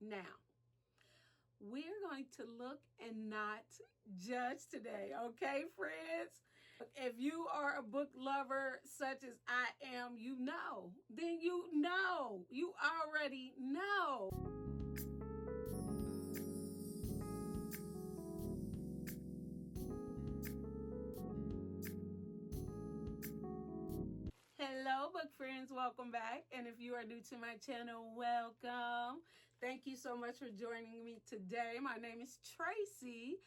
Now, we're going to look and not judge today, okay, friends? If you are a book lover such as I am, you know. Then you know. You already know. Hello, book friends. Welcome back. And if you are new to my channel, welcome. Thank you so much for joining me today. My name is Tracy.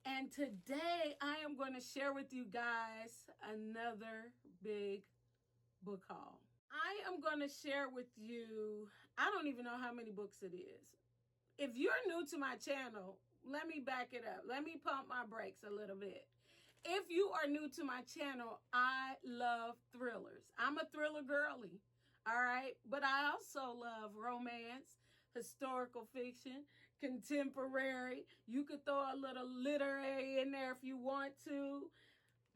And today I am going to share with you guys another big book haul. I am going to share with you, I don't even know how many books it is. If you're new to my channel, let me back it up. Let me pump my brakes a little bit. If you are new to my channel, I love thrillers. I'm a thriller girly, all right? But I also love romance, historical fiction, contemporary. You could throw a little literary in there if you want to.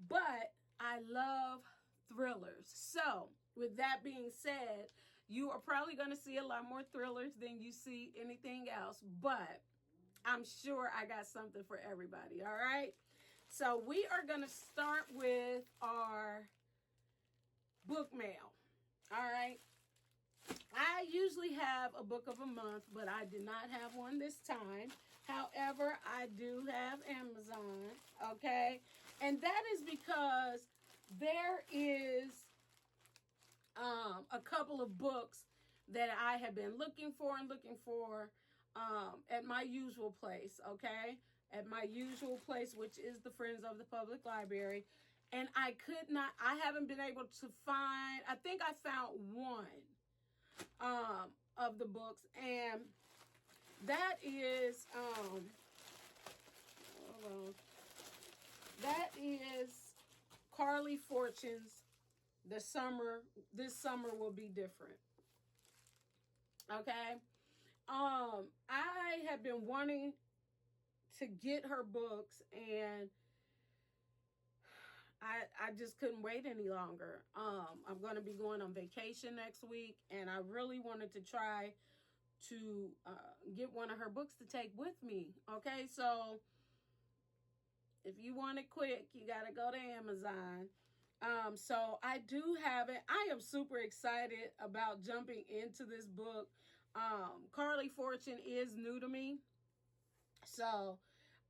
But I love thrillers. So, with that being said, you are probably going to see a lot more thrillers than you see anything else. But I'm sure I got something for everybody, all right? So we are going to start with our book mail, all right? I usually have a book of a month, but I did not have one this time. However, I do have Amazon, okay? And that is because there is a couple of books that I have been looking for at my usual place, okay? At my usual place, which is the Friends of the Public Library. And I haven't been able to find, I think I found one of the books. And that is, hold on. That is Carly Fortune's This Summer Will Be Different. Okay? I have been wanting to get her books, and I just couldn't wait any longer. I'm going to be going on vacation next week, and I really wanted to try to get one of her books to take with me. Okay, so if you want it quick, you got to go to Amazon. So I do have it. I am super excited about jumping into this book. Carly Fortune is new to me. So,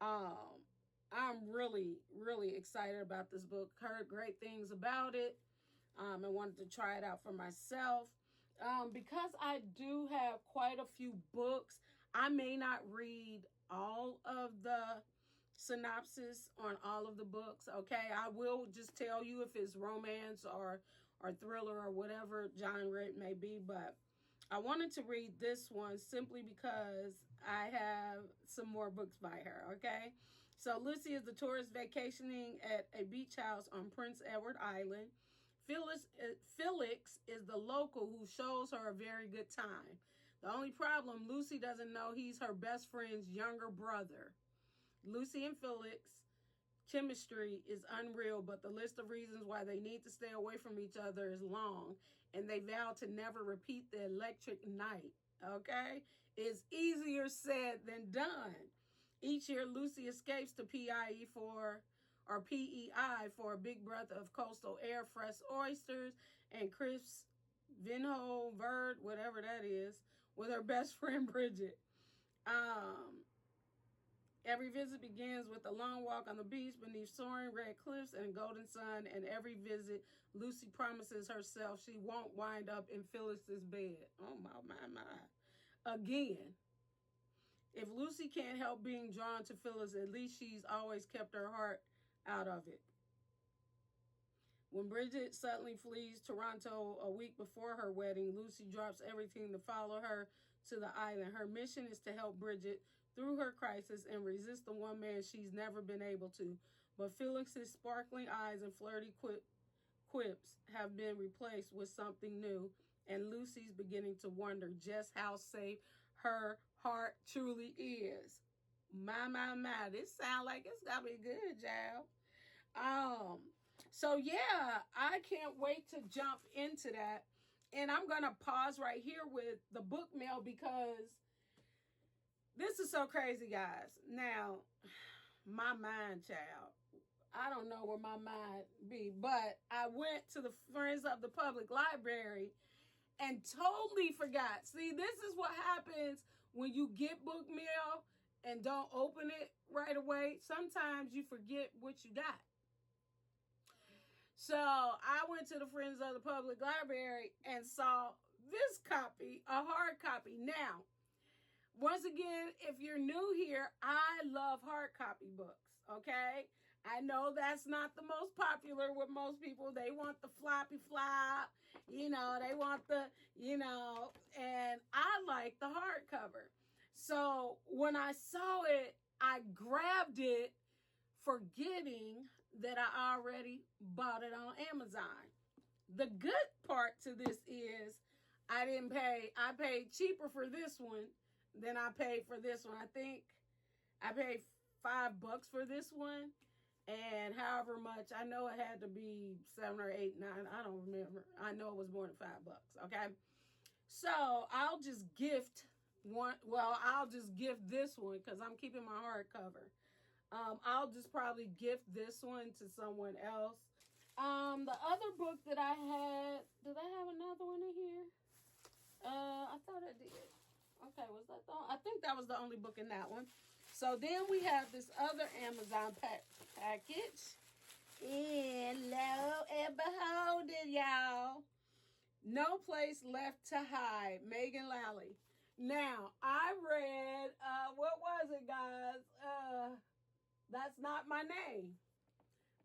I'm really, really excited about this book. Heard great things about it. And wanted to try it out for myself. Because I do have quite a few books, I may not read all of the synopsis on all of the books, okay? I will just tell you if it's romance or thriller or whatever genre it may be, but I wanted to read this one simply because I have some more books by her, okay? So Lucy is the tourist vacationing at a beach house on Prince Edward Island. Felix is the local who shows her a very good time. The only problem, Lucy doesn't know he's her best friend's younger brother. Lucy and Felix chemistry is unreal, but the list of reasons why they need to stay away from each other is long, and they vow to never repeat the electric night, okay? It's easier said than done. Each year, Lucy escapes to PEI for a big breath of coastal air, fresh oysters, and crisp vinho verde, whatever that is, with her best friend, Bridget. Every visit begins with a long walk on the beach beneath soaring red cliffs and a golden sun. And every visit, Lucy promises herself she won't wind up in Phyllis's bed. Oh, my. Again, if Lucy can't help being drawn to Phyllis, at least she's always kept her heart out of it. When Bridget suddenly flees Toronto a week before her wedding, Lucy drops everything to follow her to the island. Her mission is to help Bridget through her crisis and resist the one man she's never been able to. But Felix's sparkling eyes and flirty quips have been replaced with something new, and Lucy's beginning to wonder just how safe her heart truly is. My. This sounds like it's gonna be good, y'all. So yeah, I can't wait to jump into that. And I'm gonna pause right here with the book mail because this is so crazy, guys. Now, my mind, child. I don't know where my mind be, but I went to the Friends of the Public Library and totally forgot. See, this is what happens when you get book mail and don't open it right away. Sometimes you forget what you got. So I went to the Friends of the Public Library and saw this copy, a hard copy. Now, once again, if you're new here, I love hard copy books, okay? I know that's not the most popular with most people. They want the floppy flop, they want the, and I like the hardcover. So when I saw it, I grabbed it, forgetting that I already bought it on Amazon. The good part to this is I paid cheaper for this one than I paid for this one. I think I paid $5 for this one. And however much, I know it had to be 7 or 8, 9. I don't remember. I know it was more than $5. Okay. So I'll just gift one. Well, I'll just gift this one because I'm keeping my hardcover. I'll just probably gift this one to someone else. The other book that I had, did I have another one in here? I thought I did. Okay, was that the? I think that was the only book in that one. So then we have this other Amazon package. And lo and behold it, y'all. No Place Left to Hide, Megan Lally. Now, I read, what was it, guys? That's Not My Name.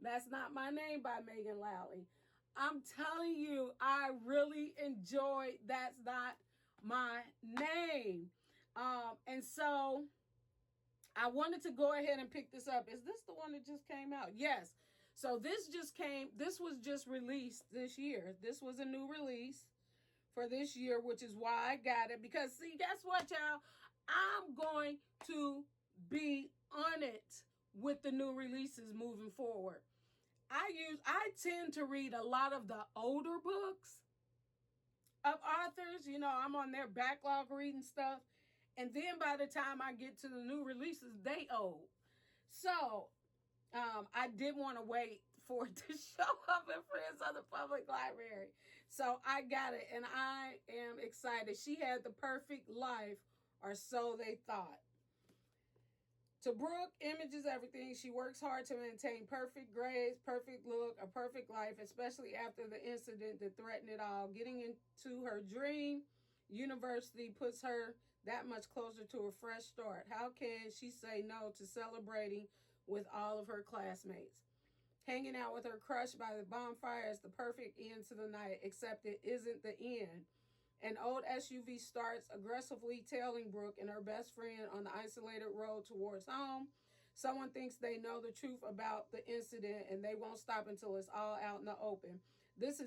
That's Not My Name by Megan Lally. I'm telling you, I really enjoyed That's Not My Name. And so I wanted to go ahead and pick this up. Is this the one that just came out? Yes. So this was just released this year. This was a new release for this year, which is why I got it. Because see, guess what, y'all? I'm going to be on it with the new releases moving forward. I tend to read a lot of the older books of authors. I'm on their backlog reading stuff. And then by the time I get to the new releases, they old. So I did want to wait for it to show up in Friends of the Public Library. So I got it, and I am excited. She had the perfect life, or so they thought. To Brooke, image is everything. She works hard to maintain perfect grades, perfect look, a perfect life, especially after the incident that threatened it all. Getting into her dream university puts her that much closer to a fresh start. How can she say no to celebrating with all of her classmates? Hanging out with her crush by the bonfire is the perfect end to the night, except it isn't the end. An old SUV starts aggressively tailing Brooke and her best friend on the isolated road towards home. Someone thinks they know the truth about the incident, and they won't stop until it's all out in the open. This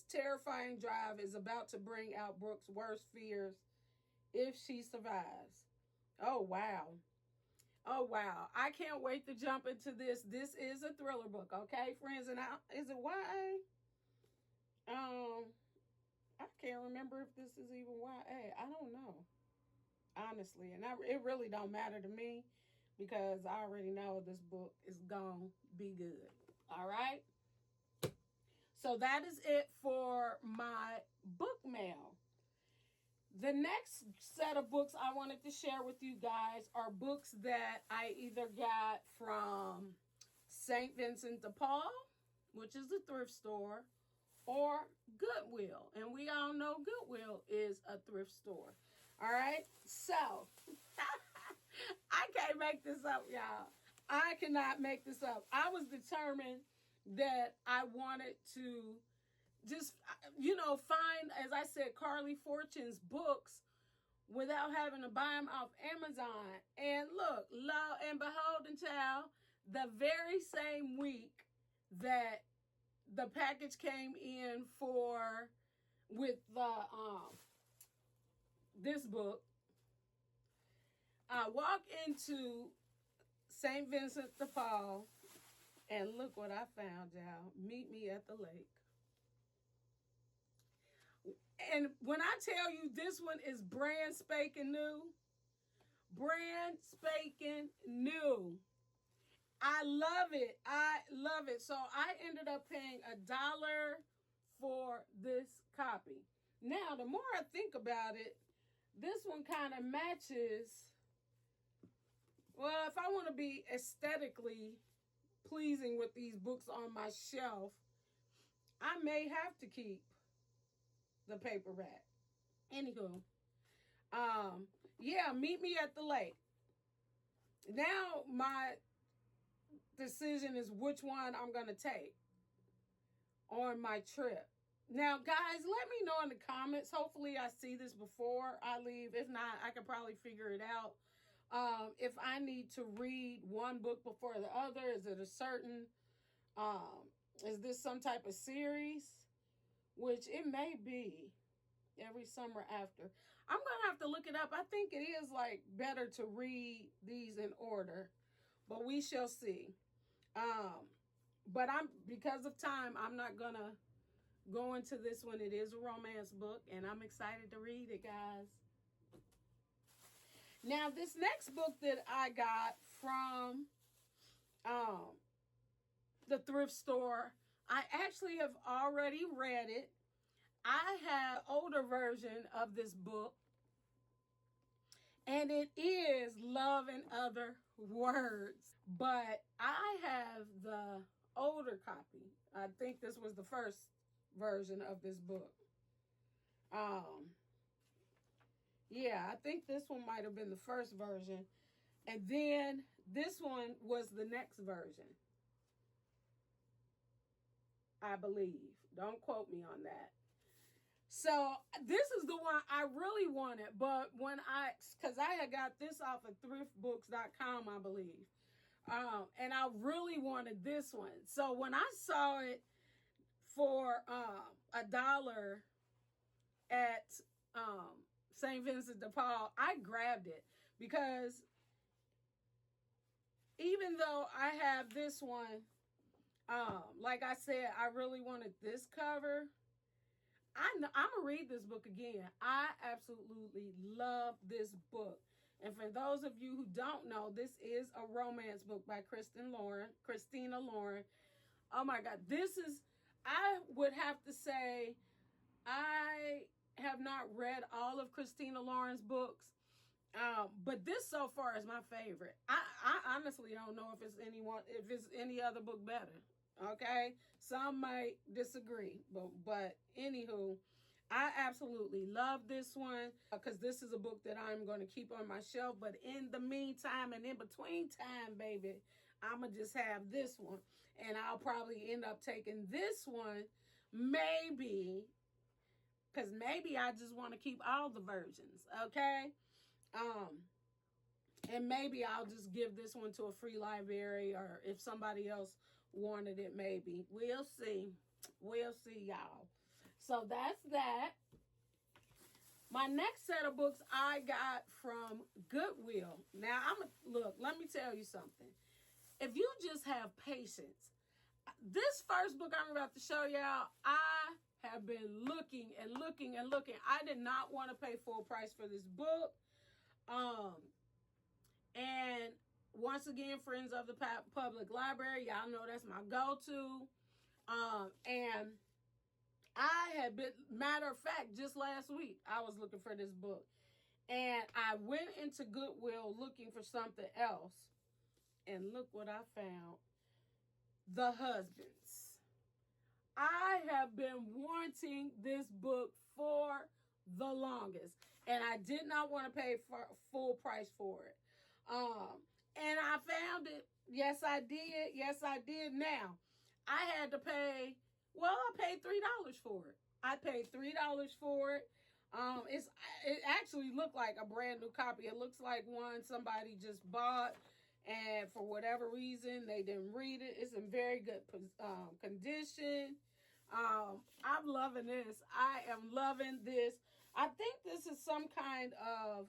terrifying drive is about to bring out Brooke's worst fears if she survives. Oh, wow. Oh, wow. I can't wait to jump into this. This is a thriller book, okay, friends? And is it YA? I can't remember if this is even YA. I don't know, honestly. And it really don't matter to me because I already know this book is going to be good. All right? So that is it for my book mail. The next set of books I wanted to share with you guys are books that I either got from St. Vincent de Paul, which is a thrift store, or Goodwill. And we all know Goodwill is a thrift store. All right? So, I can't make this up, y'all. I cannot make this up. I was determined that I wanted to just, find, as I said, Carly Fortune's books without having to buy them off Amazon. And look, lo and behold, and child, the very same week that the package came in with the this book, I walk into St. Vincent de Paul, and look what I found, y'all. Meet Me at the Lake. And when I tell you this one is brand spanking new, brand spanking new. I love it. I love it. So I ended up paying $1 for this copy. Now, the more I think about it, this one kind of matches. Well, if I want to be aesthetically pleasing with these books on my shelf, I may have to keep the paperback. Anywho, yeah, meet me at the lake. Now my decision is which one I'm going to take on my trip. Now, guys, let me know in the comments. Hopefully I see this before I leave. If not, I can probably figure it out. If I need to read one book before the other, is it a certain, is this some type of series? Which it may be every summer after. I'm going to have to look it up. I think it is like better to read these in order, but we shall see. But because of time, I'm not going to go into this one. It is a romance book, and I'm excited to read it, guys. Now, this next book that I got from the thrift store, I actually have already read it. I have an older version of this book, and it is Love in Other Words. But I have the older copy. I think this was the first version of this book. Yeah, I think this one might have been the first version. And then this one was the next version, I believe. Don't quote me on that. So this is the one I really wanted. But because I had got this off of thriftbooks.com, I believe. And I really wanted this one. So when I saw it for $1 at St. Vincent de Paul, I grabbed it because even though I have this one, like I said, I really wanted this cover. I'm going to read this book again. I absolutely love this book. And for those of you who don't know, this is a romance book by Christina Lauren. Oh my God. I would have to say, I have not read all of Christina Lauren's books. But this so far is my favorite. I honestly don't know if it's any other book better. Okay, some might disagree, but anywho, I absolutely love this one because this is a book that I'm going to keep on my shelf. But in the meantime and in between time, baby, I'm going to just have this one. And I'll probably end up taking this one, maybe, because maybe I just want to keep all the versions, okay? And maybe I'll just give this one to a free library, or if somebody else wanted it, maybe. We'll see. We'll see, y'all. So that's that. My next set of books I got from Goodwill. Now, look, let me tell you something. If you just have patience, this first book I'm about to show y'all, I have been looking and looking and looking. I did not want to pay full price for this book. And once again, Friends of the Public Library, y'all know that's my go-to. And I had been, matter of fact, just last week, I was looking for this book. And I went into Goodwill looking for something else. And look what I found. The Husbands. I have been wanting this book for the longest. And I did not want to pay for full price for it. And I found it. Yes, I did. Yes, I did. Now, I had to pay, I paid $3 for it. I paid $3 for it. It actually looked like a brand new copy. It looks like one somebody just bought, and for whatever reason, they didn't read it. It's in very good condition. I'm loving this. I am loving this. I think this is some kind of,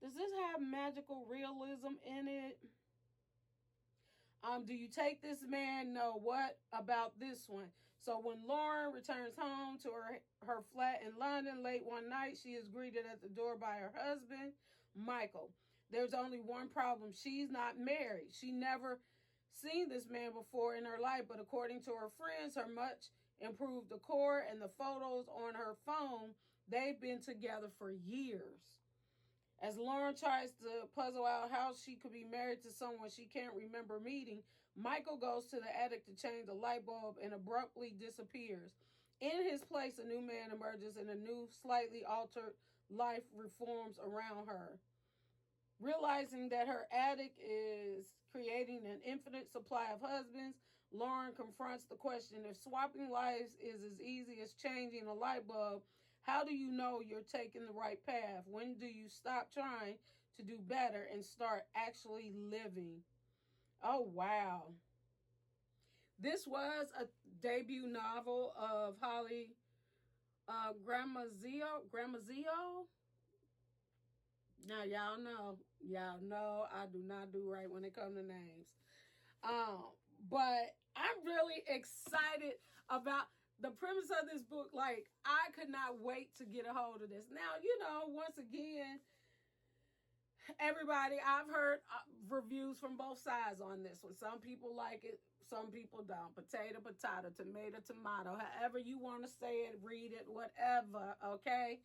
does this have magical realism in it? Do you take this man? No. What about this one? So when Lauren returns home to her flat in London late one night, she is greeted at the door by her husband. Michael. There's only one problem. She's not married. She never seen this man before in her life, but according to her friends, her much improved decor and the photos on her phone, they've been together for years. As Lauren tries to puzzle out how she could be married to someone she can't remember meeting, Michael goes to the attic to change the light bulb and abruptly disappears. In his place, a new man emerges and a new, slightly altered life reforms around her. Realizing that her attic is creating an infinite supply of husbands, Lauren confronts the question, if swapping lives is as easy as changing a light bulb, how do you know you're taking the right path? When do you stop trying to do better and start actually living? Oh, wow. This was a debut novel of Holly Gramazio. Now, y'all know I do not do right when it comes to names. But I'm really excited about the premise of this book. Like, I could not wait to get a hold of this. Now, once again, everybody, I've heard reviews from both sides on this one. Some people like it, some people don't. Potato, tomato, however you want to say it, read it, whatever, okay?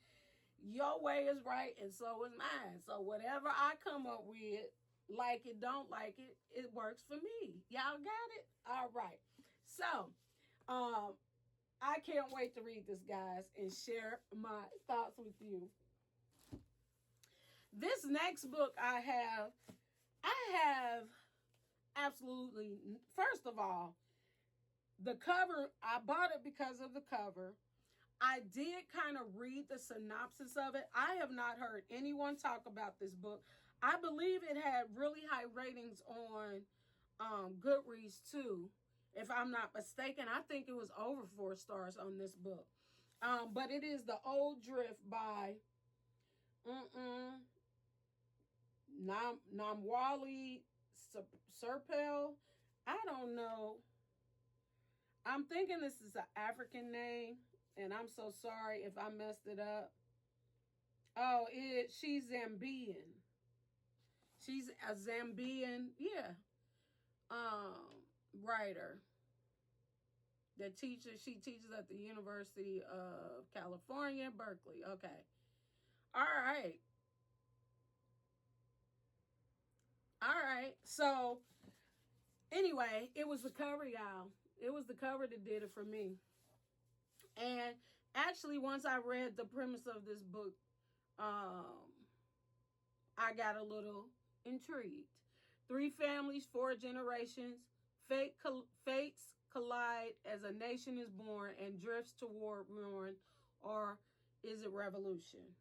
Your way is right, and so is mine. So whatever I come up with, like it, don't like it, it works for me. Y'all got it? All right. So, I can't wait to read this, guys, and share my thoughts with you. This next book I have absolutely, first of all, the cover, I bought it because of the cover. I did kind of read the synopsis of it. I have not heard anyone talk about this book. I believe it had really high ratings on Goodreads too, if I'm not mistaken. I think it was over 4 stars on this book. But it is The Old Drift by Namwali Serpel. I don't know. I'm thinking this is an African name, and I'm so sorry if I messed it up. Oh, she's Zambian. She's a Zambian, writer that teaches. She teaches at the University of California, Berkeley. Okay. All right. So, anyway, it was the cover, y'all. It was the cover that did it for me. And actually, once I read the premise of this book, I got a little intrigued. 3 families, 4 generations, fates collide as a nation is born and drifts toward ruin, or is it revolution?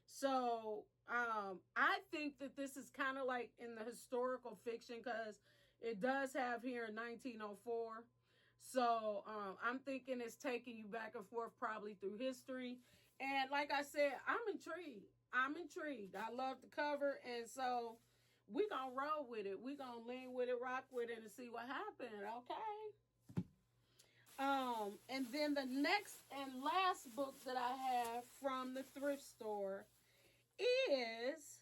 So, I think that this is kind of like in the historical fiction, because it does have here in 1904. So, I'm thinking it's taking you back and forth probably through history. And like I said, I'm intrigued. I love the cover. And so we're going to roll with it. We're going to lean with it, rock with it, and see what happens. Okay. And then the next and last book that I have from the thrift store is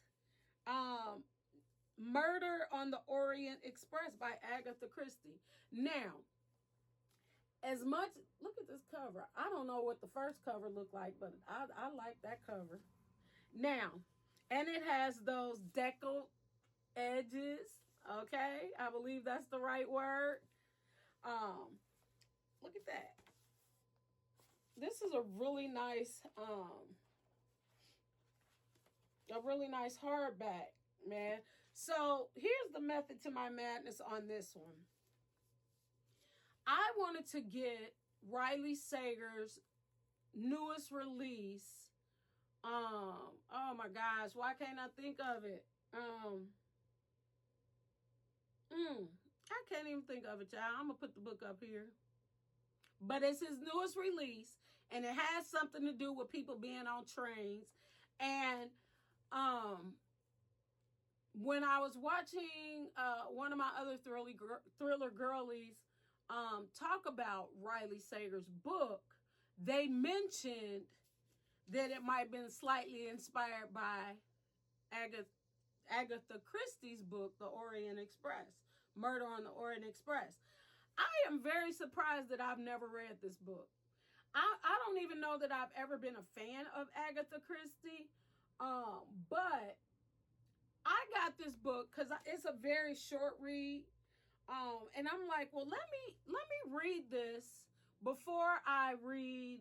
Murder on the Orient Express by Agatha Christie. Now, as much, look at this cover. I don't know what the first cover looked like, but I like that cover. Now, and it has those deckled edges. Okay, I believe that's the right word. Look at that. This is a really nice hardback, man. So here's the method to my madness on this one. I wanted to get Riley Sager's newest release. Oh my gosh, why can't I think of it? I can't even think of it, y'all. I'm gonna put the book up here. But it's his newest release, and it has something to do with people being on trains. And when I was watching one of my other thriller girlies talk about Riley Sager's book, they mentioned that it might have been slightly inspired by Agatha Christie's book, The Orient Express, Murder on the Orient Express. I am very surprised that I've never read this book. I don't even know that I've ever been a fan of Agatha Christie, but I got this book because it's a very short read, and I'm like, well, let me read this before I read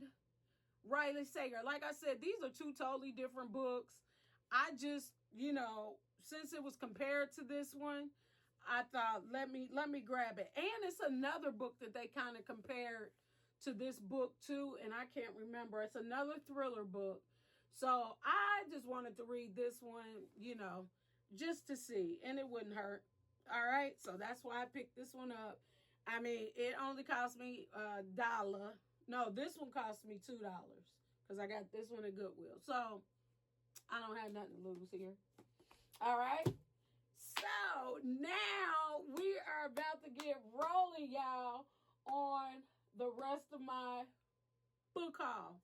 Riley Sager. Like I said, these are two totally different books. I just, since it was compared to this one, I thought let me grab it. And it's another book that they kind of compared to this book too, and I can't remember. It's another thriller book. So I just wanted to read this one, just to see, and it wouldn't hurt. All right, so that's why I picked this one up. I mean, it only cost me $1. No, this one cost me $2 because I got this one at Goodwill. So I don't have nothing to lose here. All right. So now we are about to get rolling, y'all, on the rest of my book haul.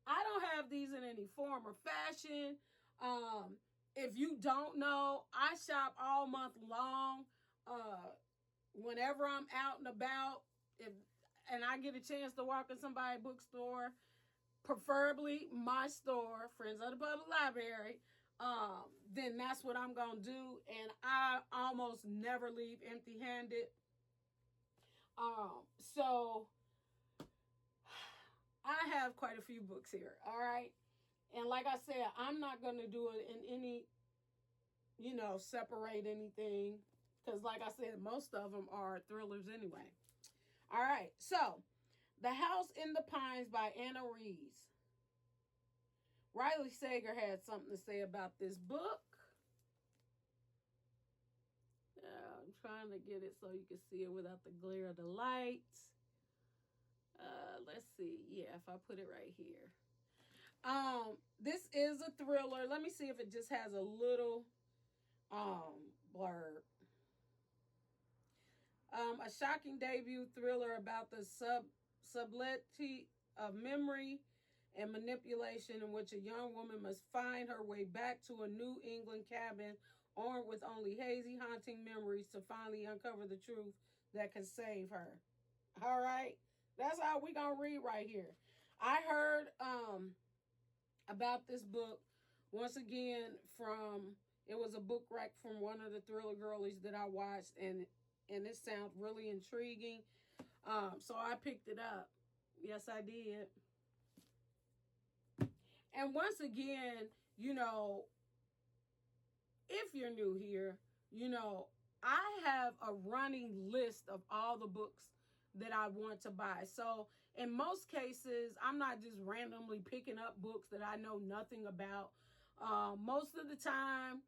I don't have these in any form or fashion. If you don't know, I shop all month long. Whenever I'm out and about, and I get a chance to walk in somebody's bookstore, preferably my store, Friends of the Public Library, then that's what I'm going to do. And I almost never leave empty-handed. So I have quite a few books here, all right? And like I said, I'm not going to do it in any, separate anything. Because like I said, most of them are thrillers anyway. All right, so The House in the Pines by Anna Rees. Riley Sager had something to say about this book. I'm trying to get it so you can see it without the glare of the lights. Let's see. Yeah, if I put it right here. This is a thriller. Let me see if it just has a little blurb. A shocking debut thriller about the subtlety of memory and manipulation in which a young woman must find her way back to a New England cabin armed with only hazy, haunting memories to finally uncover the truth that can save her. All right? That's how we gonna read right here. I heard about this book once again it was a book rec from one of the thriller girlies that I watched, and it sounded really intriguing. So I picked it up. Yes, I did. And once again, if you're new here, I have a running list of all the books that I want to buy. So in most cases, I'm not just randomly picking up books that I know nothing about. Most of the time,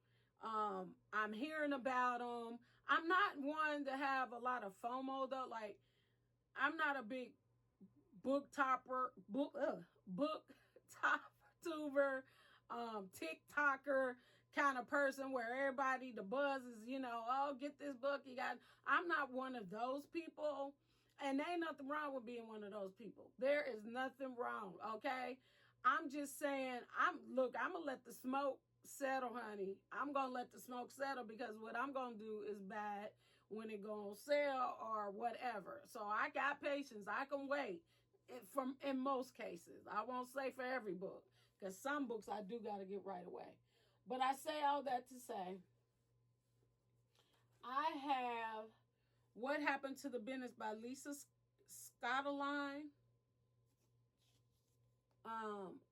I'm hearing about them. I'm not one to have a lot of FOMO though. Like, I'm not a big book tuber, TikToker kind of person where everybody, the buzz is, oh, get this book. I'm not one of those people. And there ain't nothing wrong with being one of those people. There is nothing wrong, okay? I'm just saying, I'm going to let the smoke settle, honey. I'm going to let the smoke settle because what I'm going to do is bad when it going to sell or whatever. So I got patience. I can wait in most cases. I won't say for every book because some books I do got to get right away. But I say all that to say, I have What Happened to the Bennis by Lisa Scottoline.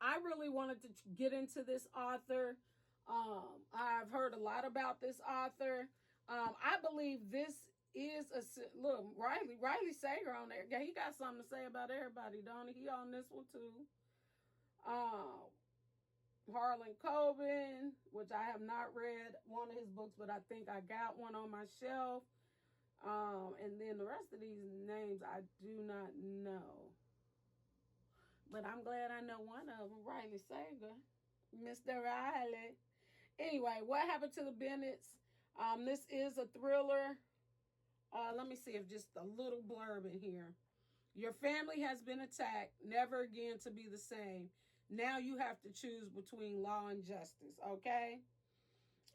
I really wanted to get into this author. I've heard a lot about this author. I believe this is look, Riley Sager on there. He got something to say about everybody, don't he? He on this one too. Harlan Coben, which I have not read one of his books, but I think I got one on my shelf. And then the rest of these names I do not know. But I'm glad I know one of them, Riley Sager. Mr. Riley. Anyway, What Happened to the Bennets? This is a thriller. Let me see if just a little blurb in here. Your family has been attacked, never again to be the same. Now you have to choose between law and justice, okay?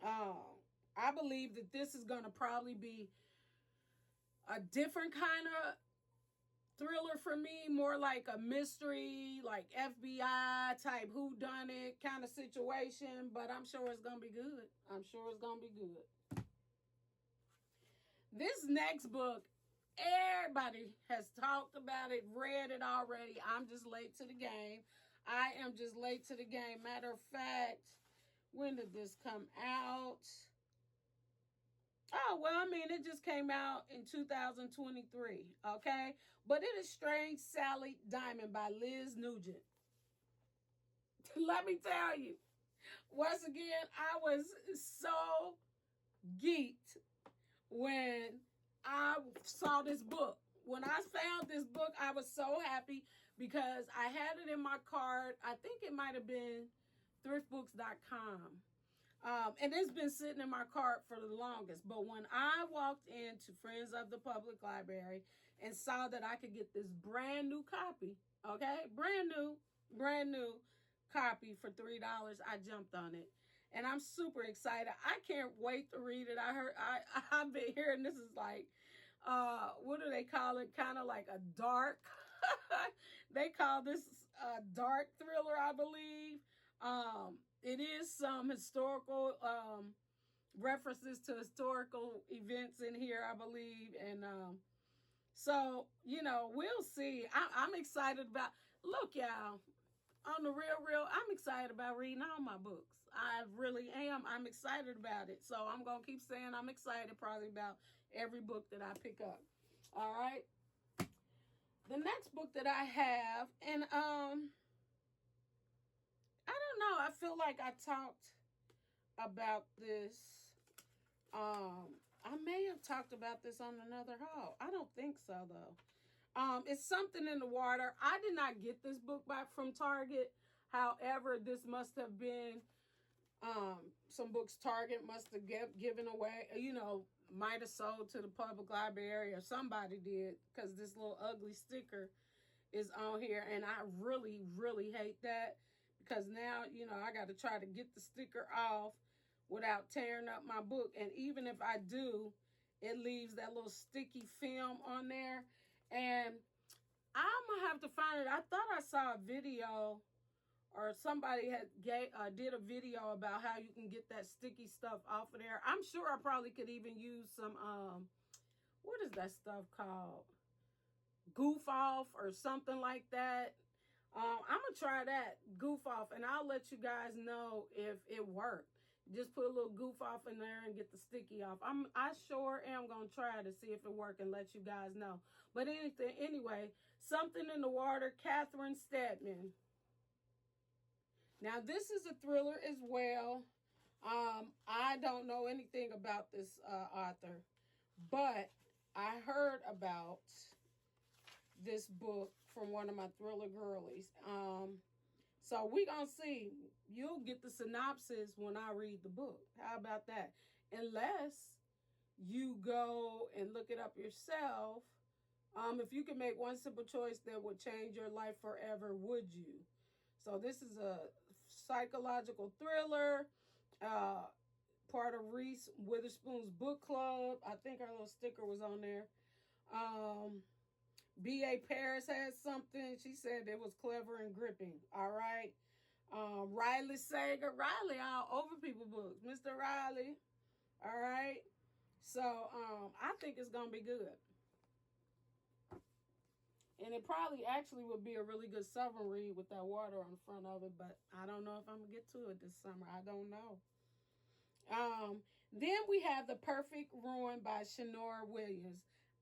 I believe that this is going to probably be a different kind of thriller for me, more like a mystery, like FBI type whodunit kind of situation, but I'm sure it's going to be good. I'm sure it's going to be good. This next book, everybody has talked about it, read it already. I'm just late to the game. I am just late to the game. Matter of fact, when did this come out? Oh, well, I mean, it just came out in 2023, okay? But it is Strange Sally Diamond by Liz Nugent. Let me tell you, once again, I was so geeked when I saw this book. When I found this book, I was so happy because I had it in my cart. I think it might have been thriftbooks.com. And it's been sitting in my cart for the longest. But when I walked into Friends of the Public Library and saw that I could get this brand new copy, okay, brand new copy for $3, I jumped on it. And I'm super excited. I can't wait to read it. I've been hearing this is like, what do they call it? Kind of like a dark, they call this a dark thriller, I believe. It is some historical references to historical events in here, I believe. And so, you know, we'll see. I'm excited about, look, y'all, on the real, I'm excited about reading all my books. I really am. I'm excited about it. So I'm going to keep saying I'm excited probably about every book that I pick up. All right. The next book that I have, and I don't know. I feel like I talked about this. I may have talked about this on another haul. I don't think so, though. It's Something in the Water. I did not get this book back from Target. However, this must have been some books Target must have given away, you know, might have sold to the public library or somebody did, because this little ugly sticker is on here. And I really, really hate that, because now, you know, I got to try to get the sticker off without tearing up my book. And even if I do, it leaves that little sticky film on there. And I'm going to have to find it. I thought I saw a video, or somebody did a video about how you can get that sticky stuff off of there. I'm sure I probably could even use some, what is that stuff called? Goof Off or something like that. I'm going to try that, Goof Off, and I'll let you guys know if it worked. Just put a little Goof Off in there and get the sticky off. I sure am going to try to see if it worked and let you guys know. But anyway, Something in the Water, Catherine Stedman. Now, this is a thriller as well. I don't know anything about this author, but I heard about this book from one of my thriller girlies. So we're going to see. You'll get the synopsis when I read the book. How about that? Unless you go and look it up yourself. If you could make one simple choice that would change your life forever, would you? So this is a psychological thriller, part of Reese Witherspoon's book club. I think her little sticker was on there. B.A. Paris has something. She said it was clever and gripping. All right. Riley Sager. Riley all over people's books. Mr. Riley. All right. So I think it's going to be good. And it probably actually would be a really good summer read with that water on the front of it. But I don't know if I'm going to get to it this summer. I don't know. Then we have The Perfect Ruin by Shanora Williams.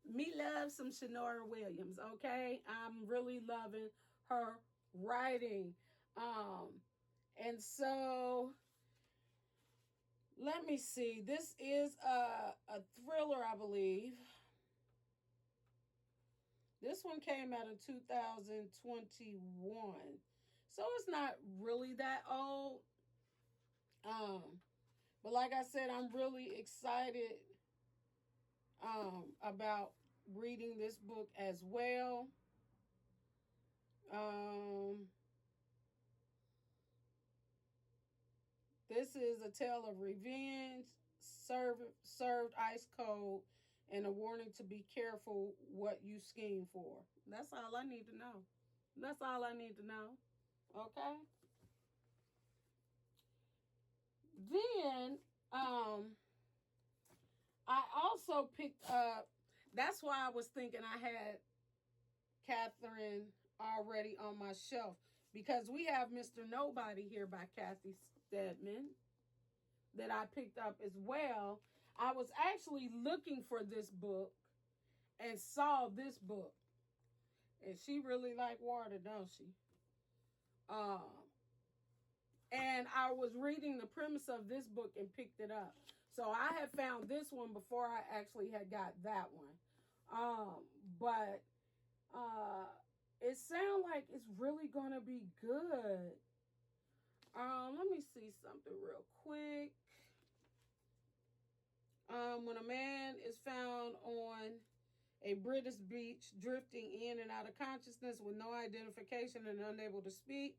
Me love some Shanora Williams, okay? I'm really loving her writing. And so, let me see. This is a thriller, I believe. This one came out in 2021. So it's not really that old. But like I said, I'm really excited about reading this book as well. This is a tale of revenge, served ice cold, and a warning to be careful what you scheme for. That's all I need to know. That's all I need to know. Okay? Then, I also picked up, that's why I was thinking I had Catherine already on my shelf, because we have Mr. Nobody here by Kathy Stedman that I picked up as well. I was actually looking for this book and saw this book. And she really like water, don't she? And I was reading the premise of this book and picked it up. So I had found this one before I actually had got that one. But it sounds like it's really going to be good. Let me see something real quick. When a man is found on a British beach, drifting in and out of consciousness with no identification and unable to speak,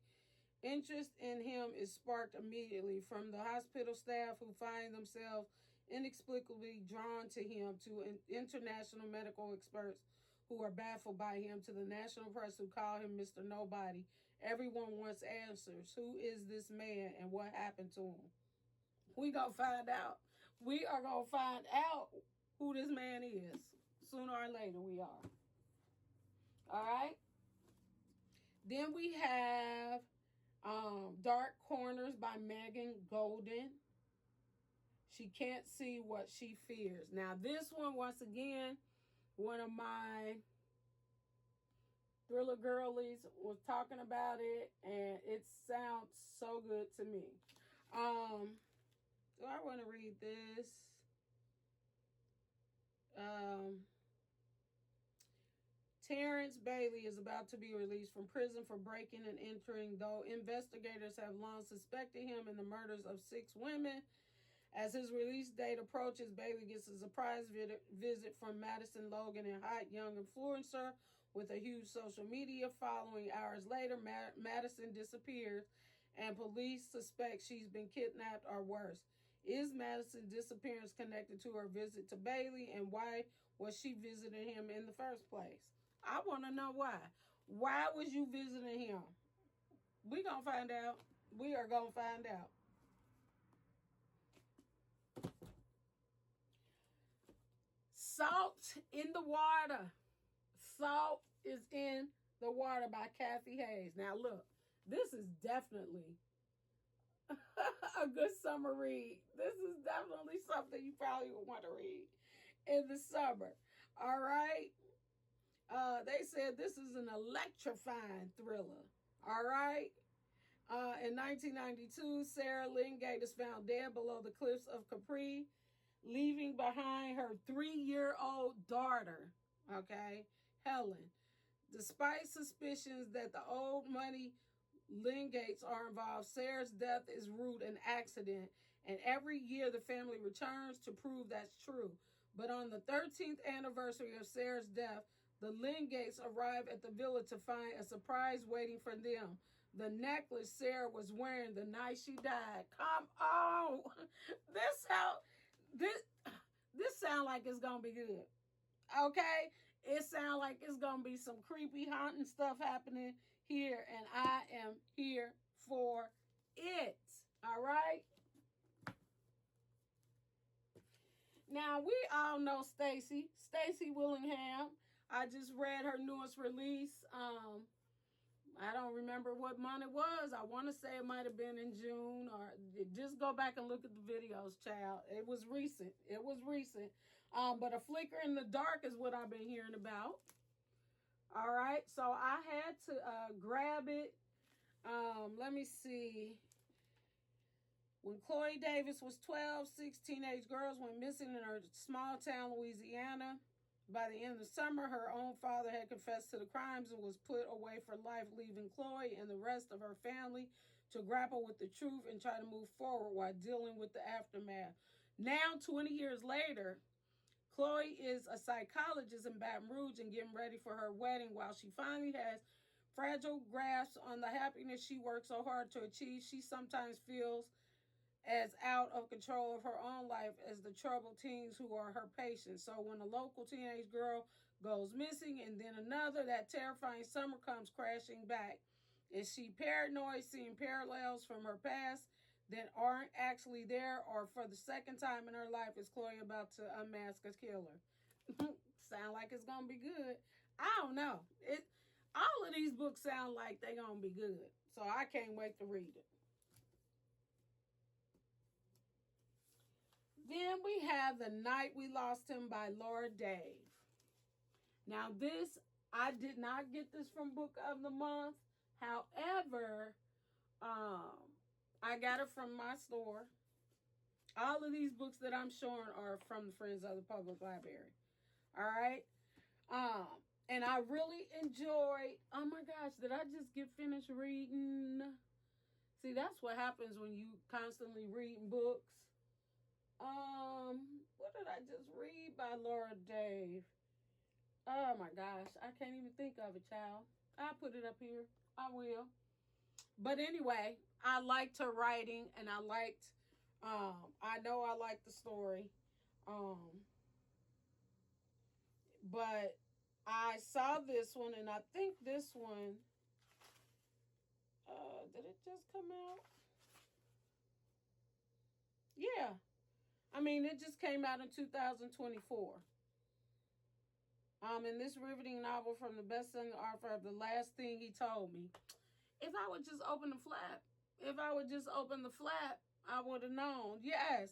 interest in him is sparked immediately from the hospital staff, who find themselves inexplicably drawn to him, to international medical experts who are baffled by him, to the national press who call him Mr. Nobody. Everyone wants answers. Who is this man and what happened to him? We gonna find out. We are gonna find out who this man is. Sooner or later we are. All right. Then we have Dark Corners by Megan Golden. She can't see what she fears. Now this one, once again, one of my thriller girlies was talking about it, and it sounds so good to me. Do I want to read this? Terrence Bailey is about to be released from prison for breaking and entering, though investigators have long suspected him in the murders of 6 women. As his release date approaches, Bailey gets a surprise visit from Madison Logan, a hot young influencer with a huge social media following. Hours later, Madison disappears, and police suspect she's been kidnapped or worse. Is Madison's disappearance connected to her visit to Bailey, and why was she visiting him in the first place? I want to know why. Why was you visiting him? We gonna find out. We are gonna find out. Salt in the Water. Salt is in the Water by Kathy Hayes. Now look, this is definitely a good summer read. This is definitely something you probably would want to read in the summer. All right. They said this is an electrifying thriller. All right. In 1992, Sarah Lingate is found dead below the cliffs of Capri, leaving behind her 3-year-old daughter, okay, Helen. Despite suspicions that the old money Lingates are involved, Sarah's death is ruled an accident, and every year the family returns to prove that's true. But on the 13th anniversary of Sarah's death, the Lingates arrive at the villa to find a surprise waiting for them. The necklace Sarah was wearing the night she died. Come on. This sound like it's gonna be good. Okay? It sound like it's gonna be some creepy haunting stuff happening here, and I am here for it. All right? Now, we all know Stacey Willingham. I just read her newest release. I don't remember what month it was. I want to say it might have been in June, or just go back and look at the videos, child. It was recent. But A Flicker in the Dark is what I've been hearing about. All right. So I had to grab it. Let me see. When Chloe Davis was 12, 6 teenage girls went missing in her small town, Louisiana. By the end of the summer, her own father had confessed to the crimes and was put away for life, leaving Chloe and the rest of her family to grapple with the truth and try to move forward while dealing with the aftermath. Now, 20 years later, Chloe is a psychologist in Baton Rouge and getting ready for her wedding. While she finally has fragile grasp on the happiness she worked so hard to achieve, she sometimes feels as out of control of her own life as the troubled teens who are her patients. So when a local teenage girl goes missing and then another, that terrifying summer comes crashing back. Is she paranoid, seeing parallels from her past that aren't actually there, or for the second time in her life is Chloe about to unmask a killer? Sound like it's gonna be good. I don't know. All of these books sound like they're gonna be good, so I can't wait to read it. Then we have The Night We Lost Him by Laura Dave. Now this, I did not get this from Book of the Month. However, I got it from my store. All of these books that I'm showing are from the Friends of the Public Library. All right. And I really enjoyed, oh my gosh, did I just get finished reading? See, that's what happens when you constantly reading books. What did I just read by Laura Dave? Oh my gosh, I can't even think of it, child. I'll put it up here. I will. But anyway, I liked her writing, and I liked, I know I liked the story. But I saw this one, and I think this one, did it just come out? Yeah. I mean, it just came out in 2024. In this riveting novel from the best-selling author of The Last Thing He Told Me. If I would just open the flap, I would have known. Yes.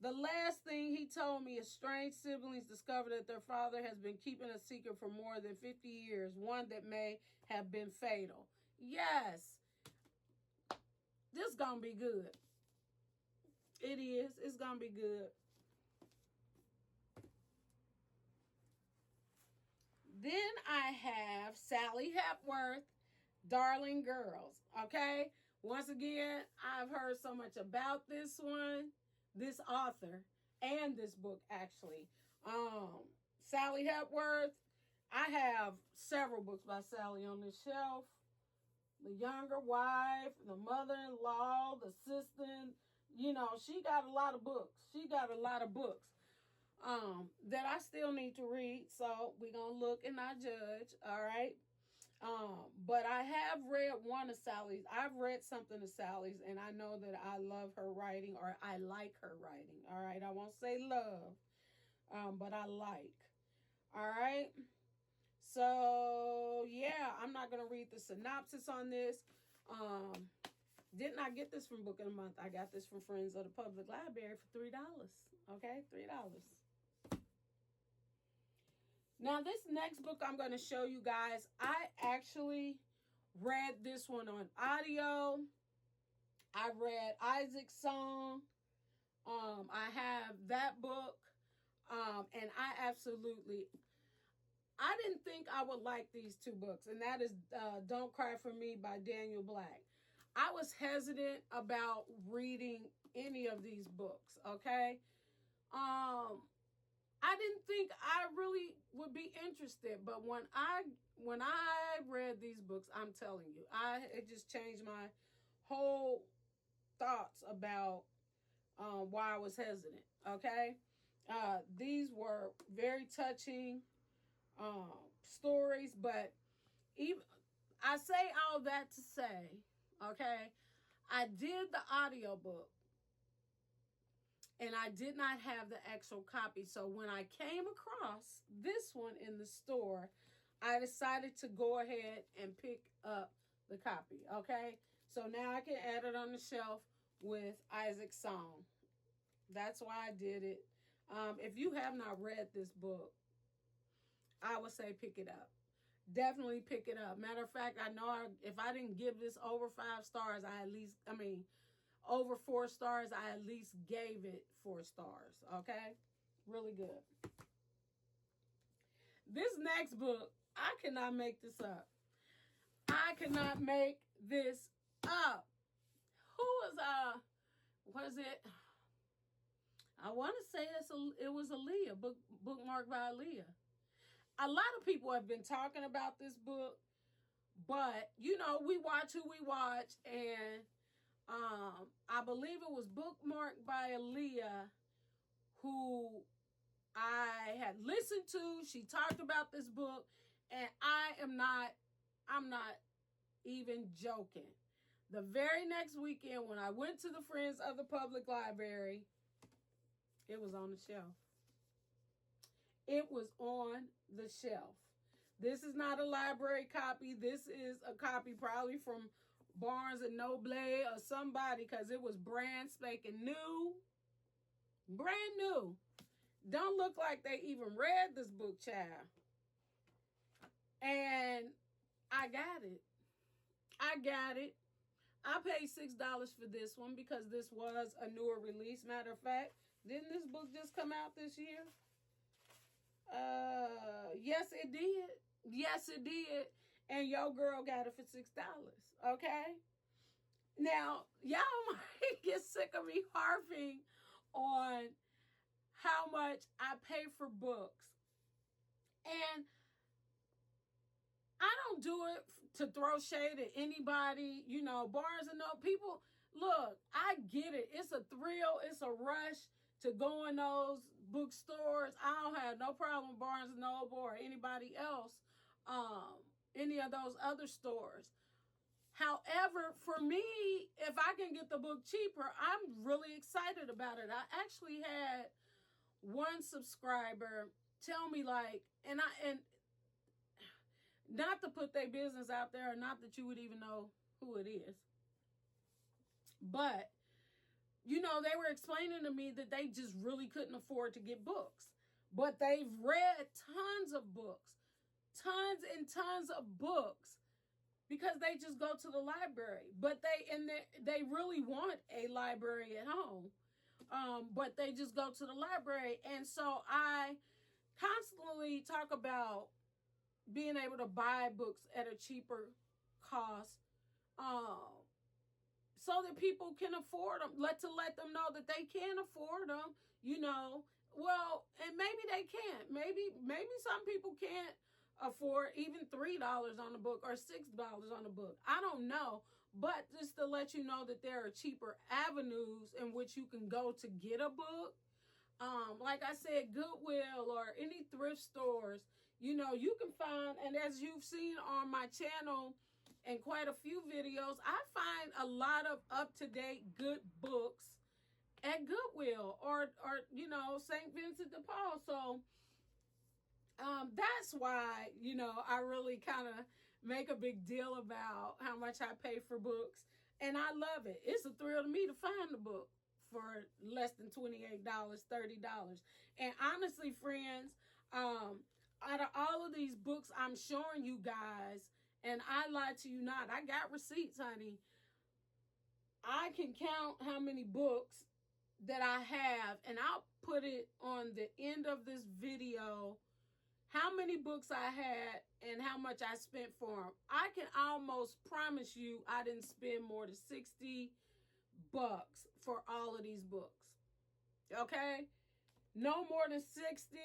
The last thing he told me, estranged siblings discovered that their father has been keeping a secret for more than 50 years, one that may have been fatal. Yes. This gonna be good. It is. It's gonna be good. Then I have Sally Hepworth, Darling Girls. Okay? Once again, I've heard so much about this one, this author, and this book, actually. Sally Hepworth, I have several books by Sally on this shelf. The Younger Wife, The Mother-in-Law, The Assistant. You know, she got a lot of books. That I still need to read. So we're going to look and not judge. All right. But I have read one of Sally's. I've read something of Sally's, and I know that I love her writing, or I like her writing. All right. I won't say love, but I like. All right. So, yeah, I'm not going to read the synopsis on this. Did not get this from Book of the Month. I got this from Friends of the Public Library for $3. Okay, $3. Now, this next book I'm going to show you guys, I actually read this one on audio. I read Isaac's Song. I have that book. And I didn't think I would like these two books. And that is Don't Cry For Me by Daniel Black. I was hesitant about reading any of these books, okay? I didn't think I really would be interested, but when I read these books, I'm telling you, it just changed my whole thoughts about why I was hesitant. Okay, these were very touching stories, but even I say all that to say, okay, I did the audiobook. And I did not have the actual copy. So when I came across this one in the store, I decided to go ahead and pick up the copy. Okay? So now I can add it on the shelf with Isaac's Song. That's why I did it. If you have not read this book, I would say pick it up. Definitely pick it up. Matter of fact, I know if I didn't give this over 5 stars, over 4 stars, I at least gave it 4 stars. Okay? Really good. This next book, I cannot make this up. I cannot make this up. Who is, was it? I want to say it was Aaliyah, bookmarked by Aaliyah. A lot of people have been talking about this book, but, you know, we watch who we watch, and I believe it was bookmarked by Aaliyah, who I had listened to. She talked about this book, and I'm not even joking. The very next weekend, when I went to the Friends of the Public Library, it was on the shelf. It was on the shelf. This is not a library copy. This is a copy probably from Barnes and Noble or somebody, because it was brand spanking new. Brand new. Don't look like they even read this book, child. And I got it. I paid $6 for this one because this was a newer release. Matter of fact, didn't this book just come out this year? Yes, it did. Yes, it did. And your girl got it for $6. Okay? Now, y'all might get sick of me harping on how much I pay for books. And I don't do it to throw shade at anybody. You know, Barnes and Noble, people, look, I get it. It's a thrill. It's a rush to go in those bookstores. I don't have no problem with Barnes and Noble or anybody else, any of those other stores. However, for me, if I can get the book cheaper, I'm really excited about it. I actually had one subscriber tell me, like, and not to put their business out there, or not that you would even know who it is, but, you know, they were explaining to me that they just really couldn't afford to get books. But they've read tons of books, tons and tons of books, because they just go to the library. But they really want a library at home, but they just go to the library. And so I constantly talk about being able to buy books at a cheaper cost, so that people can afford them. Let them know that they can afford them, you know. Well, and maybe they can't. Maybe some people can't afford even $3 on a book or $6 on a book. I don't know. But just to let you know that there are cheaper avenues in which you can go to get a book. Like I said, Goodwill or any thrift stores, you know, you can find, and as you've seen on my channel and quite a few videos, I find a lot of up-to-date good books at Goodwill or you know, St. Vincent de Paul. So that's why, you know, I really kind of make a big deal about how much I pay for books. And I love it. It's a thrill to me to find the book for less than $28, $30. And honestly, friends, out of all of these books I'm showing you guys, and I lie to you not, I got receipts, honey. I can count how many books that I have, and I'll put it on the end of this video, how many books I had and how much I spent for them. I can almost promise you I didn't spend more than $60 for all of these books. Okay? No more than 60.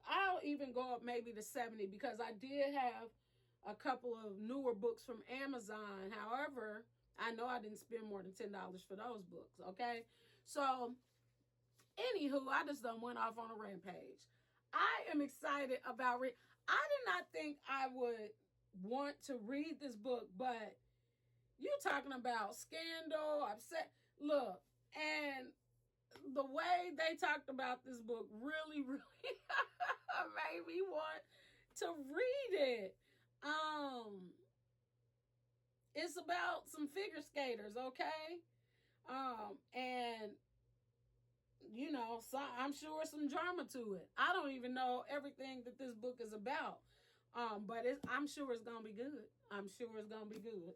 I'll even go up maybe to 70 because I did have a couple of newer books from Amazon. However, I know I didn't spend more than $10 for those books. Okay? So, anywho, I just done went off on a rampage. I am excited about I did not think I would want to read this book, but you're talking about scandal, upset. Look, and the way they talked about this book really, really made me want to read it. It's about some figure skaters, okay? And you know, so I'm sure some drama to it. I don't even know everything that this book is about. But I'm sure it's going to be good. I'm sure it's going to be good.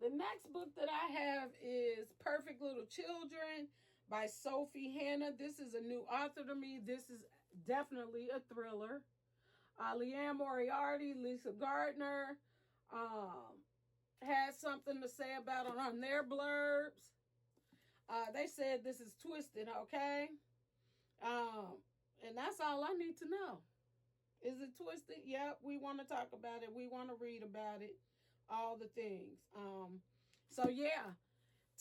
The next book that I have is Perfect Little Children by Sophie Hannah. This is a new author to me. This is definitely a thriller. Leanne Moriarty, Lisa Gardner had something to say about it on their blurbs. They said this is twisted, okay? And that's all I need to know. Is it twisted? Yep, we want to talk about it. We want to read about it. all the things. So yeah,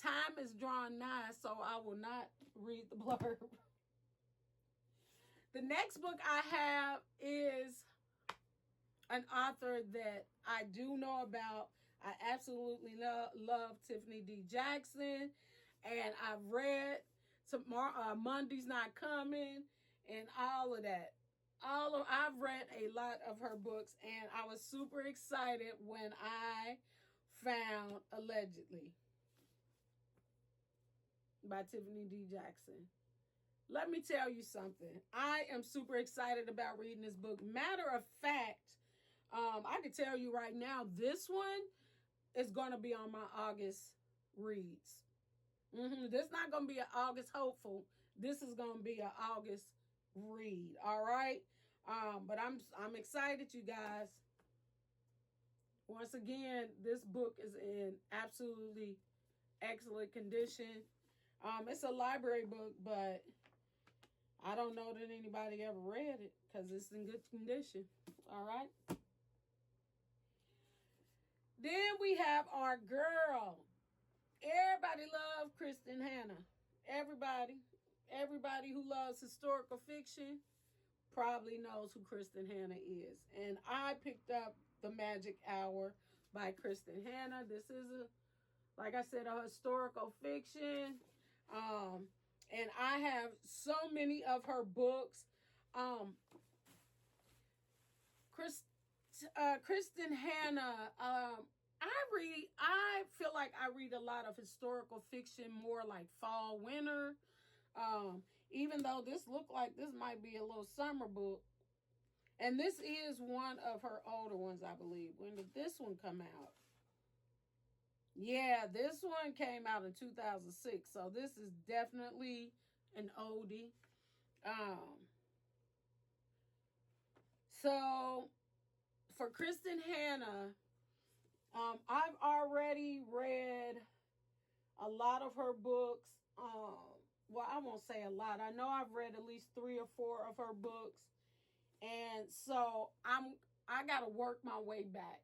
time is drawing nigh, so I will not read the blurb. The next book I have is an author that I do know about. I absolutely love Tiffany D. Jackson, and I've read Monday's Not Coming and all of that. I've read a lot of her books, and I was super excited when I found Allegedly by Tiffany D. Jackson. Let me tell you something. I am super excited about reading this book. Matter of fact, I can tell you right now, this one is going to be on my August reads. This is not going to be an August hopeful. This is going to be an August read. All right. But I'm excited, you guys. Once again, this book is in absolutely excellent condition. It's a library book, but I don't know that anybody ever read it because it's in good condition. All right. Then we have our girl. Everybody loves Kristen Hanna. Everybody who loves historical fiction probably knows who Kristen Hanna is. And I picked up The Magic Hour by Kristen Hanna. This is, like I said, a historical fiction. And I have so many of her books. Kristen Hanna, I feel like I read a lot of historical fiction, more like fall, winter. Even though this looked like this might be a little summer book. And this is one of her older ones, I believe. When did this one come out? Yeah, this one came out in 2006. So this is definitely an oldie. So for Kristen Hanna, I've already read a lot of her books. Well, I won't say a lot. I know I've read at least 3 or 4 of her books. And so I got to work my way back.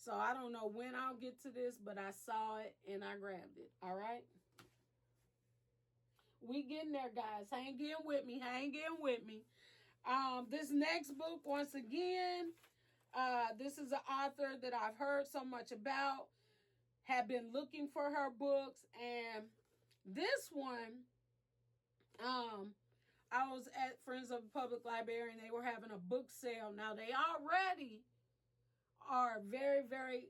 So I don't know when I'll get to this, but I saw it and I grabbed it. All right. We getting there, guys. Hang in with me. This next book, once again, this is an author that I've heard so much about, have been looking for her books, and this one, I was at Friends of the Public Library, and they were having a book sale. Now, they already are a very, very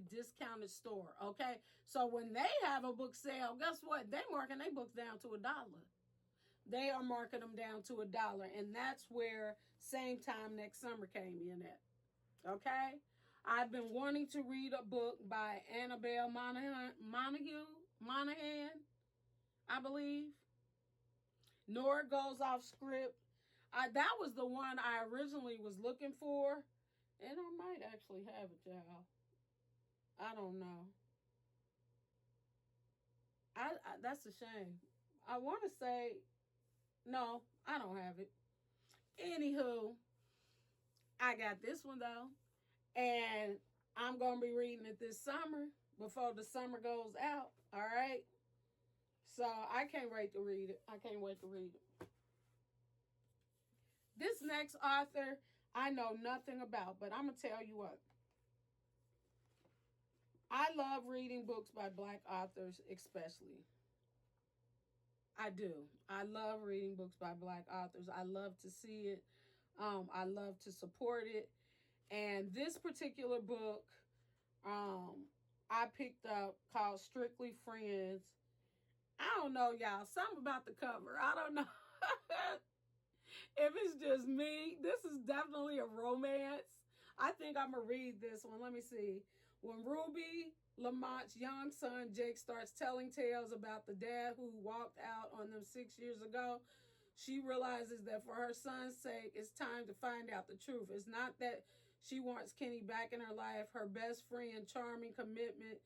discounted store, okay? So when they have a book sale, guess what? They're marking their books down to $1. They are marking them down to $1, and that's where Same Time Next Summer came in at, okay? I've been wanting to read a book by Annabelle Monaghan, I believe. Nora Goes Off Script. That was the one I originally was looking for. And I might actually have it, y'all. I don't know. That's a shame. I want to say, no, I don't have it. Anywho, I got this one, though. And I'm going to be reading it this summer before the summer goes out. All right? So I can't wait to read it. This next author, I know nothing about, but I'm going to tell you what. I love reading books by Black authors, especially. I do. I love reading books by Black authors. I love to see it. I love to support it. And this particular book, I picked up called Strictly Friends. I don't know, y'all. Something about the cover. I don't know. If it's just me, this is definitely a romance. I think I'm going to read this one. Let me see. When Ruby Lamont's young son, Jake, starts telling tales about the dad who walked out on them 6 years ago, she realizes that for her son's sake, it's time to find out the truth. It's not that she wants Kenny back in her life. Her best friend, charming commitment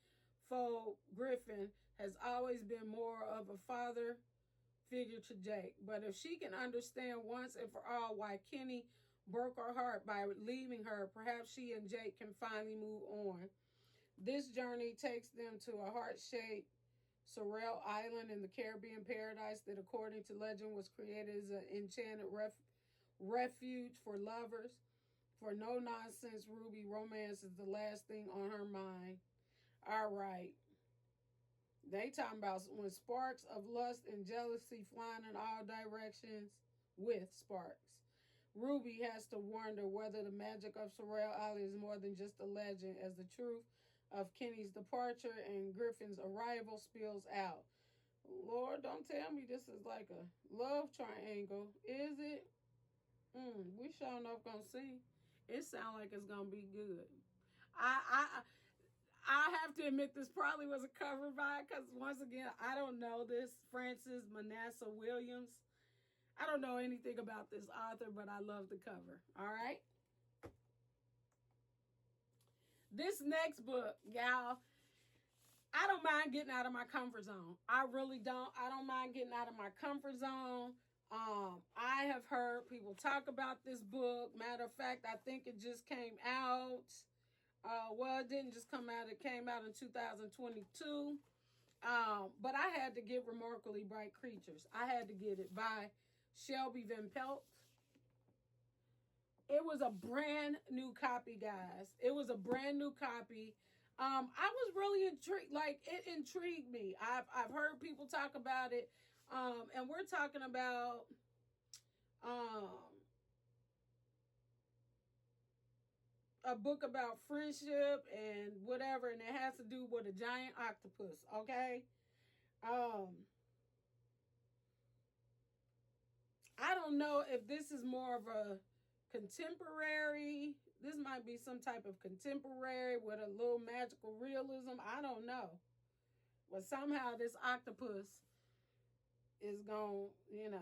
foe, Griffin, has always been more of a father figure to Jake. But if she can understand once and for all why Kenny broke her heart by leaving her. Perhaps she and Jake can finally move on. This journey takes them to a heart-shaped Sorrel Island in the Caribbean paradise that, according to legend, was created as an enchanted refuge for lovers. For no nonsense, Ruby, romance is the last thing on her mind. All right. They talking about when sparks of lust and jealousy flying in all directions with sparks. Ruby has to wonder whether the magic of Sorrel Island is more than just a legend, as the truth of Kenny's departure and Griffin's arrival spills out. Lord, don't tell me this is like a love triangle. Is it? We sure enough gonna see. It sounds like it's gonna be good. I have to admit this probably was a cover by, because once again, I don't know this Francis Manasseh Williams. I don't know anything about this author, but I love the cover. All right. This next book, y'all, I don't mind getting out of my comfort zone. I really don't. I don't mind getting out of my comfort zone. I have heard people talk about this book. Matter of fact, I think it just came out. Well, it didn't just come out. It came out in 2022. But I had to get Remarkably Bright Creatures. I had to get it by Shelby Van Pelt. It was a brand new copy, guys. It was a brand new copy. I was really intrigued. Like, it intrigued me. I've heard people talk about it. And we're talking about a book about friendship and whatever, and it has to do with a giant octopus, okay? I don't know if this is more of a contemporary. This might be some type of contemporary with a little magical realism. I don't know. But somehow this octopus is going to,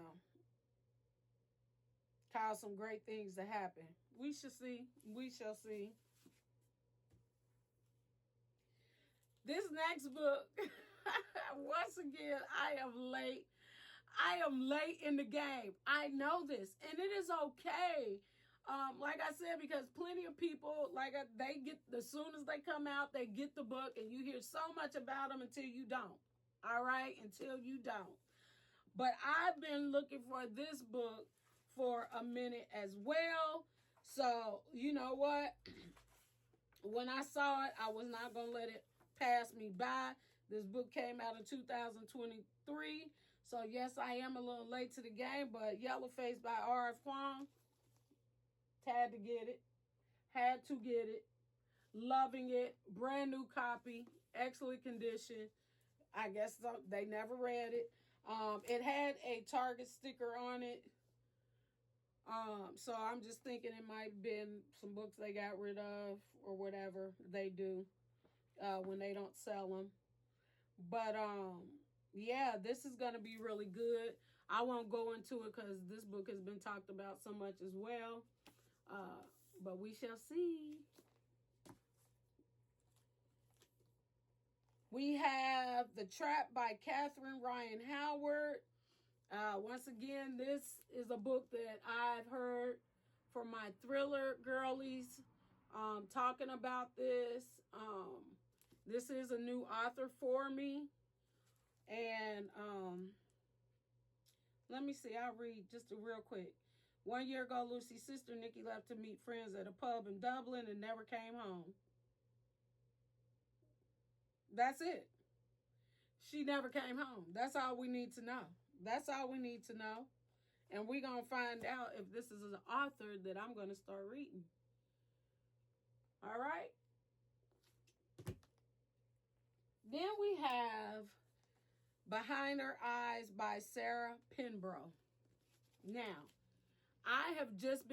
cause some great things to happen. We shall see. We shall see. This next book, once again, I am late. I am late in the game. I know this, and it is okay. Like I said, because plenty of people, they get, as soon as they come out, they get the book, and you hear so much about them until you don't. All right? Until you don't. But I've been looking for this book for a minute as well. So, you know what? When I saw it, I was not going to let it pass me by. This book came out in 2023. So, yes, I am a little late to the game, but Yellowface by R.F. Kuang. Had to get it. Had to get it. Loving it. Brand new copy. Excellent condition. I guess they never read it. It had a Target sticker on it. So I'm just thinking it might have been some books they got rid of or whatever they do when they don't sell them. But yeah, this is going to be really good. I won't go into it because this book has been talked about so much as well. But we shall see. We have The Trap by Catherine Ryan Howard. Once again, this is a book that I've heard from my thriller girlies talking about this. This is a new author for me. And let me see. I'll read just real quick. 1 year ago, Lucy's sister, Nikki, left to meet friends at a pub in Dublin and never came home. That's it. She never came home. That's all we need to know. That's all we need to know. And we're going to find out if this is an author that I'm going to start reading. All right. Then we have Behind Her Eyes by Sarah Penbrough. Now, I have just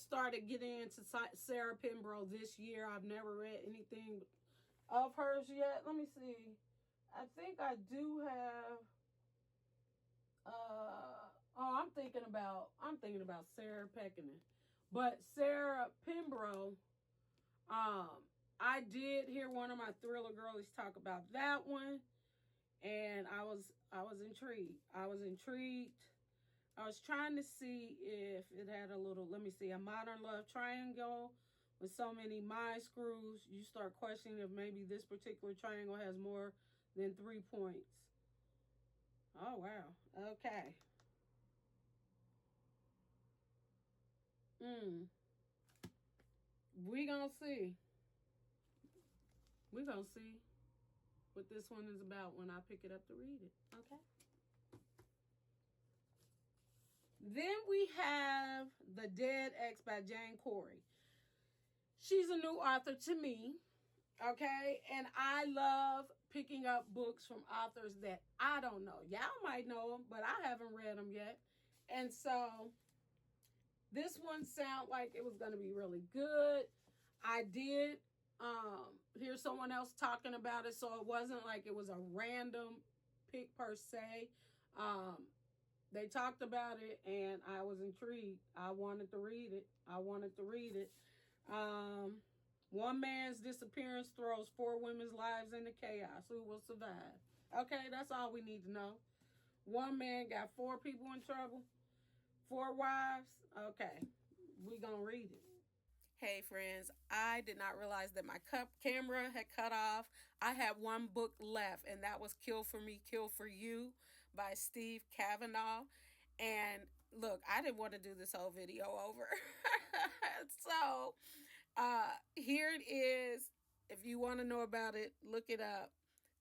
started getting into Sarah Penbrough this year. I've never read anything of hers yet. Let me see. I think I do have I'm thinking about Sarah Pekinen. But Sarah Penbrough, I did hear one of my thriller girlies talk about that one, and I was intrigued. I was trying to see if it had a little, let me see, a modern love triangle with so many mind screws. You start questioning if maybe this particular triangle has more than 3 points. Oh, wow. Okay. We gonna see. We gonna see what this one is about when I pick it up to read it. Okay. Then we have The Dead Ex by Jane Corey. She's a new author to me. Okay. And I love picking up books from authors that I don't know. Y'all might know them, but I haven't read them yet. And so this one sounded like it was going to be really good. I did hear someone else talking about it, so it wasn't like it was a random pick per se. They talked about it, and I was intrigued. I wanted to read it. One man's disappearance throws 4 women's lives into chaos. Who will survive? Okay, that's all we need to know. One man got 4 people in trouble. 4 wives. Okay, we gonna read it. Hey friends, I did not realize that my camera had cut off. I had one book left, and that was Kill for Me, Kill for You by Steve Kavanaugh. And look, I didn't want to do this whole video over. So here it is. If you want to know about it, look it up.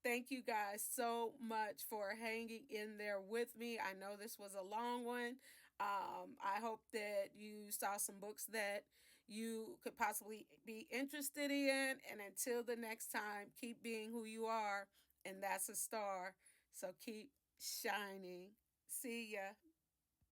Thank you guys so much for hanging in there with me. I know this was a long one. I hope that you saw some books that you could possibly be interested in. And until the next time, keep being who you are. And that's a star. So keep shining. See ya.